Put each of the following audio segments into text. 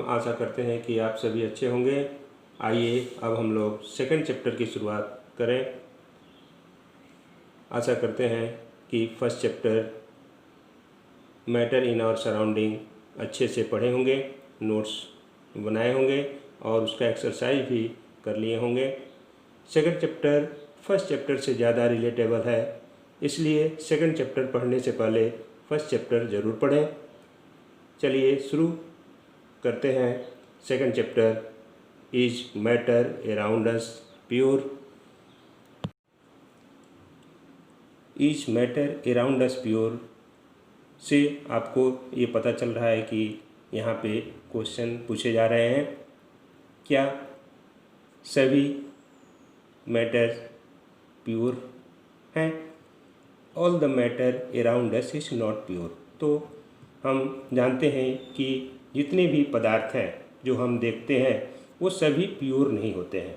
आशा करते हैं कि आप सभी अच्छे होंगे। आइए अब हम लोग सेकंड चैप्टर की शुरुआत करें। आशा करते हैं कि first chapter matter in our surrounding अच्छे से पढ़े होंगे, नोट्स बनाए होंगे और उसका एक्सरसाइज भी कर लिए होंगे। सेकंड चैप्टर फर्स्ट चैप्टर से ज़्यादा रिलेटेबल है, इसलिए सेकंड चैप्टर पढ़ने से पहले फर्स्ट चैप्टर ज़रूर पढ़ें। चलिए शुरू करते हैं। Second chapter is matter around us pure. Is matter around us pure से आपको ये पता चल रहा है कि यहाँ पे क्वेश्चन पूछे जा रहे हैं, क्या सभी मैटर प्योर हैं? All the matter around us is not pure. तो हम जानते हैं कि जितने भी पदार्थ हैं जो हम देखते हैं वो सभी प्योर नहीं होते हैं।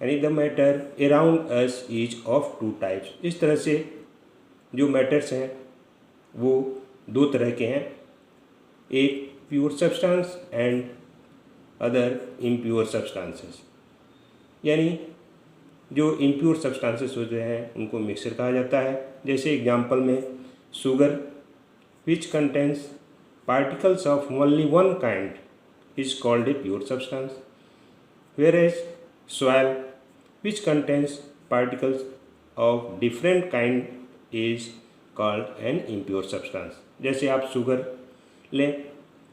यानी the matter around us is of two types. इस तरह से जो मैटर्स हैं वो दो तरह के हैं, एक pure substance and other impure substances. यानी जो इम्प्योर सब्सटेंसेस होते हैं उनको मिक्सचर कहा जाता है। जैसे एग्जांपल में sugar which contains particles of only one kind is called a pure substance, whereas soil which contains particles of different kind is called an impure substance। जैसे आप शुगर लें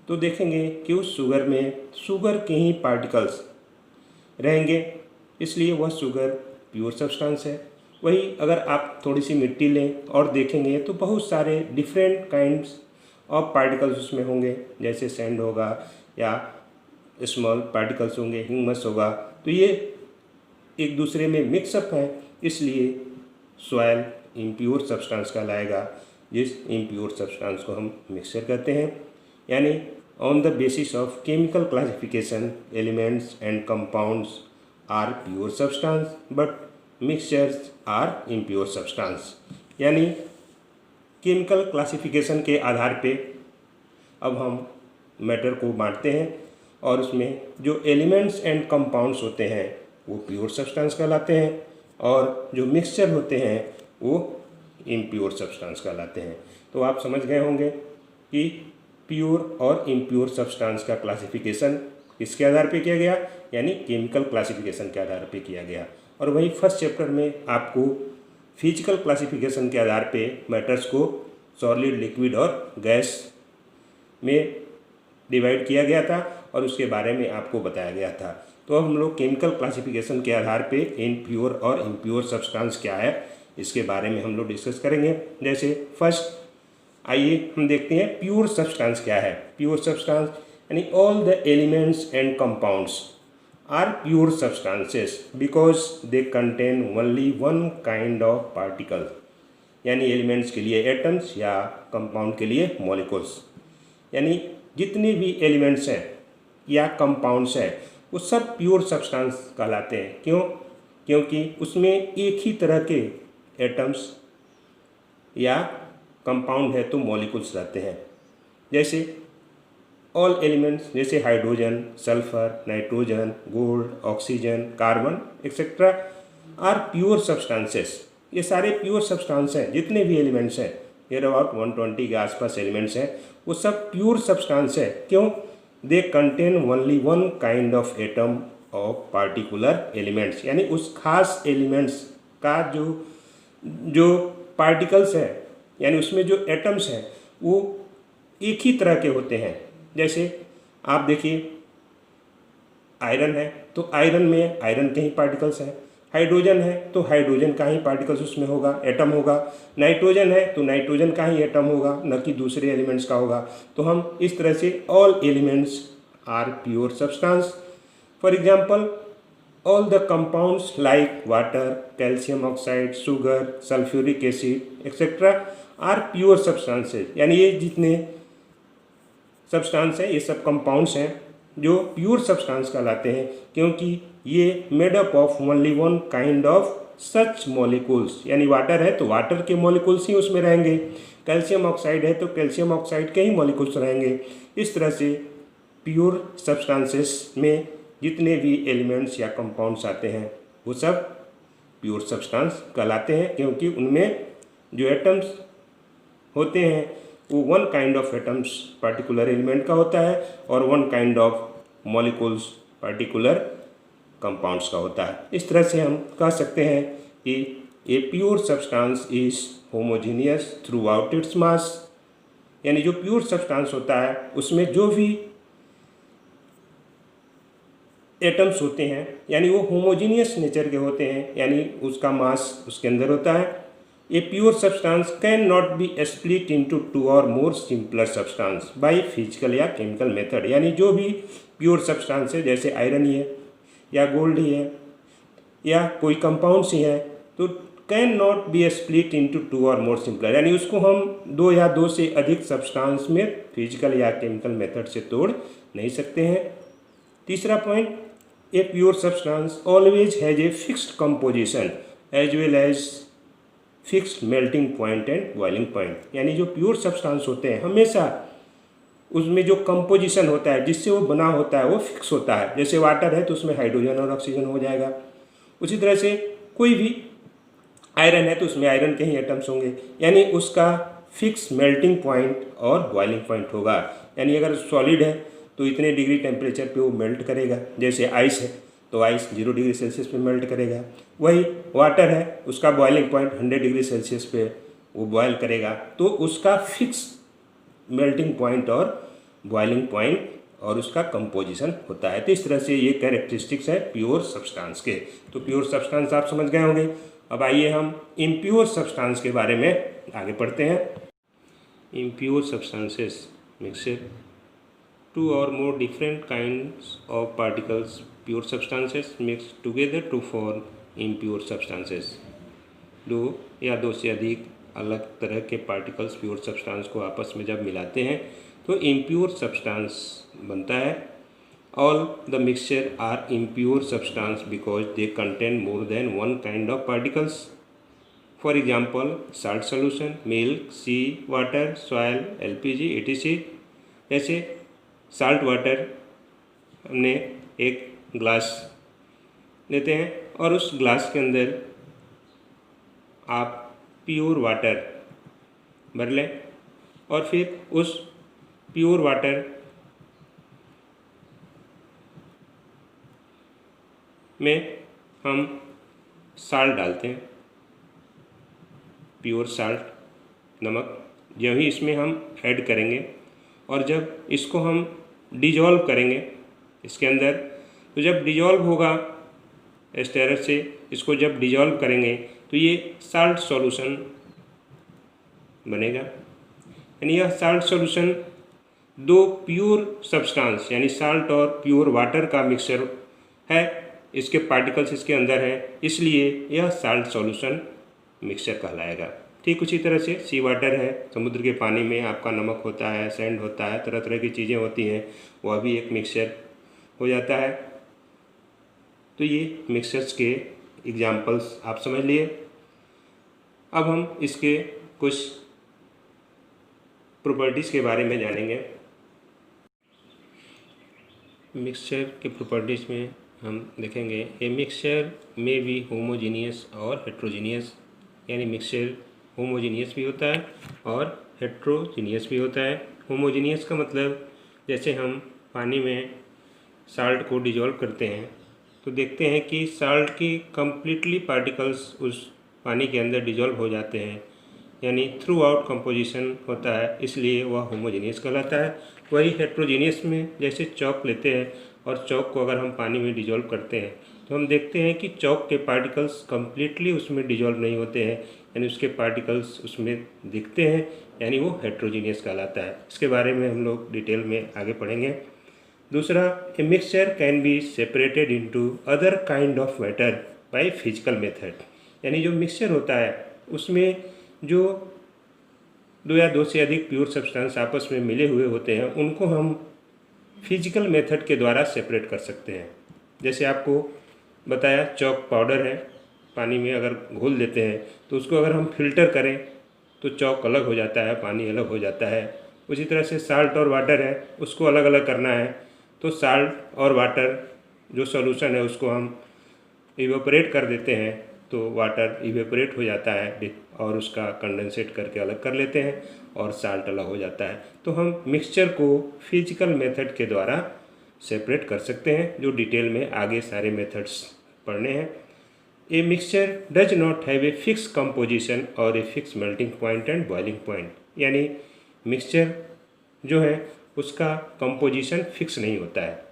तो देखेंगे कि उस शुगर में शुगर के ही पार्टिकल्स रहेंगे, इसलिए वह शुगर प्योर सब्सटेंस है। वही अगर आप थोड़ी सी मिट्टी लें और देखेंगे तो बहुत सारे डिफरेंट काइंड्स ऑफ पार्टिकल्स उसमें होंगे, जैसे सैंड होगा या स्मॉल पार्टिकल्स होंगे, ह्यूमस होगा। तो ये एक दूसरे में मिक्सअप हैं, इसलिए सॉइल इम्प्योर सब्सटेंस कहलाएगा, जिस इम्प्योर सब्सटेंस को हम मिक्सचर कहते हैं। यानी on the basis of chemical classification elements and compounds are pure substance but mixtures are impure substance. यानी केमिकल क्लासिफिकेशन के आधार पे अब हम मैटर को बांटते हैं और उसमें जो एलिमेंट्स एंड कंपाउंड्स होते हैं वो प्योर सब्सटेंस कहलाते हैं और जो मिक्सचर होते हैं वो इम्प्योर सब्सटेंस कहलाते हैं। तो आप समझ गए होंगे कि प्योर और इम्प्योर सब्सटेंस का क्लासिफिकेशन किसके आधार पे किया गया, यानी केमिकल क्लासिफिकेशन के आधार पे किया गया। और वही फर्स्ट चैप्टर में आपको फिजिकल क्लासिफिकेशन के आधार पे मैटर्स को सॉलिड, लिक्विड और गैस में डिवाइड किया गया था और उसके बारे में आपको बताया गया था। तो अब हम लोग केमिकल क्लासिफिकेशन के आधार पे इन प्योर और इम्प्योर सब्सटेंस क्या है इसके बारे में हम लोग डिस्कस करेंगे। जैसे फर्स्ट आइए हम देखते हैं प्योर सब्सटेंस क्या है। प्योर सब्सटेंस यानी all the elements and compounds are pure substances because they contain only one kind of particle। यानी एलिमेंट्स के लिए एटम्स या कंपाउंड के लिए मॉलिक्यूल्स। यानी जितने भी एलिमेंट्स हैं या कंपाउंड्स हैं वो सब प्योर सब्सटेंस कहलाते हैं। क्यों? क्योंकि उसमें एक ही तरह के एटम्स या कंपाउंड है तो मॉलिक्यूल्स रहते हैं। जैसे ऑल एलिमेंट्स जैसे hydrogen, sulphur, nitrogen, gold, oxygen, carbon etcetera are pure substances. ये सारे प्योर सब्सटेंस हैं, जितने भी एलिमेंट्स हैं, ये अबाउट 120 के आसपास एलिमेंट्स हैं, वो सब प्योर सब्सटेंस है। क्यों? They contain only one kind of atom of particular elements. यानी उस खास एलिमेंट्स का जो पार्टिकल्स हैं यानी उसमें जो एटम्स हैं वो एक ही तरह के होते हैं। जैसे आप देखिए आयरन है तो आयरन में आयरन के ही पार्टिकल्स हैं, हाइड्रोजन है तो हाइड्रोजन का ही पार्टिकल्स उसमें होगा, एटम होगा, नाइट्रोजन है तो नाइट्रोजन का ही एटम होगा, न कि दूसरे एलिमेंट्स का होगा। तो हम इस तरह से all elements are pure substance. For example all the compounds like water, calcium oxide, sugar, sulphuric acid etcetera are pure substances. यानी ये जितने सब्सटेंस है ये सब कंपाउंड्स हैं जो प्योर सब्सटेंस कहलाते हैं, क्योंकि ये made up of only one kind of such molecules. यानी वाटर है तो वाटर के मॉलिक्यूल्स ही उसमें रहेंगे, कैल्शियम ऑक्साइड है तो कैल्शियम ऑक्साइड के ही मॉलिक्यूल्स रहेंगे। इस तरह से प्योर सब्सटेंसेस में जितने भी एलिमेंट्स या कंपाउंड्स आते हैं वो सब प्योर सब्सटेंस कहलाते हैं, क्योंकि उनमें जो एटम्स होते हैं वो one kind of atoms particular element का होता है और one kind of molecules particular compounds का होता है। इस तरह से हम कह सकते हैं कि ए pure substance is homogeneous through out its mass, यानी जो प्योर सब्सटेंस होता है उसमें जो भी एटम्स होते हैं यानी वो होमोजीनियस नेचर के होते हैं, यानी उसका मास उसके अंदर होता है। A pure substance can not be split into two or more simpler substance by physical या केमिकल मेथड, यानी जो भी प्योर सब्सटेंस है जैसे आयरन ही है या गोल्ड ही है या कोई कंपाउंड्स ही है, तो can not be split into two or more simpler, यानी उसको हम दो या दो से अधिक सब्सटेंस में फिजिकल या केमिकल मेथड से तोड़ नहीं सकते हैं। तीसरा point, a pure substance always has a fixed composition as well as fixed melting point and boiling point, यानी जो प्योर सब्सटेंस होते हैं हमेशा उसमें जो कंपोजिशन होता है जिससे वो बना होता है वो फिक्स होता है। जैसे वाटर है तो उसमें हाइड्रोजन और ऑक्सीजन हो जाएगा, उसी तरह से कोई भी आयरन है तो उसमें आयरन के ही एटम्स होंगे, यानी उसका फिक्स मेल्टिंग पॉइंट और बॉइलिंग पॉइंट होगा। यानी अगर सॉलिड है तो इतने डिग्री टेम्परेचर पे वो मेल्ट करेगा, जैसे आइस है तो आइस 0 डिग्री सेल्सियस पे मेल्ट करेगा, वही वाटर है उसका बॉइलिंग पॉइंट 100 डिग्री सेल्सियस पे वो बॉयल करेगा, तो उसका फिक्स मेल्टिंग पॉइंट और बॉइलिंग पॉइंट और उसका कंपोजिशन होता है। तो इस तरह से ये कैरेक्टरिस्टिक्स है प्योर सब्सटेंस के। तो प्योर सब्सटेंस आप समझ गए होंगे। अब आइए हम इम्प्योर सब्सटेंस के बारे में आगे पढ़ते हैं। Impure substances mixture two or more different kinds of particles pure substances mixed together to form impure substances। दो या दो से अधिक अलग तरह के पार्टिकल्स प्योर सब्सटेंस को आपस में जब मिलाते हैं तो इम्प्योर सब्सटेंस बनता है। All the mixture are impure substance because they contain more than one kind of particles. For example salt solution, milk, sea water, soil, LPG etc। जैसे साल्ट वाटर हमने एक ग्लास लेते हैं और उस ग्लास के अंदर आप प्योर वाटर भर लें और फिर उस प्योर वाटर में हम साल्ट डालते हैं, प्योर साल्ट नमक जो ही इसमें हम ऐड करेंगे और जब इसको हम डिजॉल्व करेंगे इसके अंदर, तो जब डिजॉल्व होगा स्टेरर से इसको जब डिजॉल्व करेंगे तो ये साल्ट सॉल्यूशन बनेगा। यानी यह साल्ट सॉल्यूशन दो प्योर सब्सटेंस यानी साल्ट और प्योर वाटर का मिक्सचर है, इसके पार्टिकल्स इसके अंदर हैं, इसलिए यह साल्ट सॉल्यूशन मिक्सचर कहलाएगा। ठीक उसी तरह से सी वाटर है, समुद्र के पानी में आपका नमक होता है, सैंड होता है, तरह तरह की चीज़ें होती हैं, वह भी एक मिक्सचर हो जाता है। तो ये मिक्सचर्स के एग्जाम्पल्स आप समझ लिए। अब हम इसके कुछ प्रॉपर्टीज़ के बारे में जानेंगे। मिक्सचर के प्रॉपर्टीज़ में हम देखेंगे ए मिक्सचर में बी होमोजीनियस और हेट्रोजीनियस, यानी मिक्सचर होमोजीनियस भी होता है और हेट्रोजीनियस भी होता है। होमोजीनियस का मतलब जैसे हम पानी में साल्ट को डिजॉल्व करते हैं तो देखते हैं कि साल्ट की कम्प्लीटली पार्टिकल्स उस पानी के अंदर डिजॉल्व हो जाते हैं, यानी थ्रू आउट कंपोजिशन होता है, इसलिए वह होमोजीनियस कहलाता है। वही हेट्रोजीनियस में जैसे चॉक लेते हैं और चॉक को अगर हम पानी में डिजॉल्व करते हैं तो हम देखते हैं कि चॉक के पार्टिकल्स कम्प्लीटली उसमें डिजॉल्व नहीं होते हैं, यानी उसके पार्टिकल्स उसमें दिखते हैं, यानी वो हेट्रोजीनियस कहलाता है। इसके बारे में हम लोग डिटेल में आगे पढ़ेंगे। दूसरा, a mixture can be separated into other kind of matter by physical method, यानी जो मिक्सचर होता है उसमें जो दो या दो से अधिक प्योर सब्सटेंस आपस में मिले हुए होते हैं उनको हम फिजिकल मेथड के द्वारा सेपरेट कर सकते हैं। जैसे आपको बताया चॉक पाउडर है, पानी में अगर घोल देते हैं तो उसको अगर हम फिल्टर करें तो चॉक अलग हो जाता है, पानी अलग हो जाता है। उसी तरह से साल्ट और वाटर है, उसको अलग अलग करना है तो साल्ट और वाटर जो सॉल्यूशन है उसको हम इवेपोरेट कर देते हैं, तो वाटर इवेपोरेट हो जाता है और उसका कंडेंसेट करके अलग कर लेते हैं और साल्ट अलग हो जाता है। तो हम मिक्सचर को फिजिकल मेथड के द्वारा सेपरेट कर सकते हैं, जो डिटेल में आगे सारे मेथड्स पढ़ने हैं। A mixture does not have a fix composition और a fix melting point and boiling point, यानी मिक्सचर जो है उसका कंपोजिशन फिक्स नहीं होता है,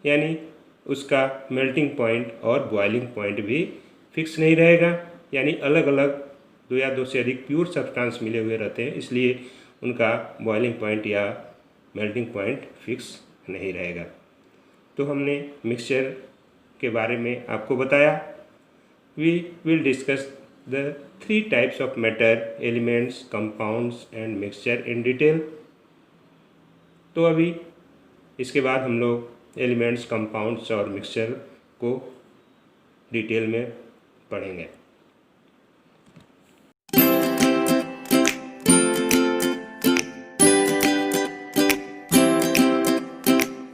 यानी उसका मेल्टिंग पॉइंट और बॉइलिंग पॉइंट भी फिक्स नहीं रहेगा, यानी अलग अलग दो या दो से अधिक प्योर सब्सटेंस मिले हुए रहते हैं, इसलिए उनका बॉइलिंग पॉइंट या मेल्टिंग पॉइंट फिक्स नहीं रहेगा। तो हमने मिक्सचर के बारे में आपको बताया। We will discuss the 3 types of matter, elements, compounds and mixture in detail. तो अभी इसके बाद हम लोग एलिमेंट्स, कंपाउंड्स और मिक्सचर को डिटेल में पढ़ेंगे।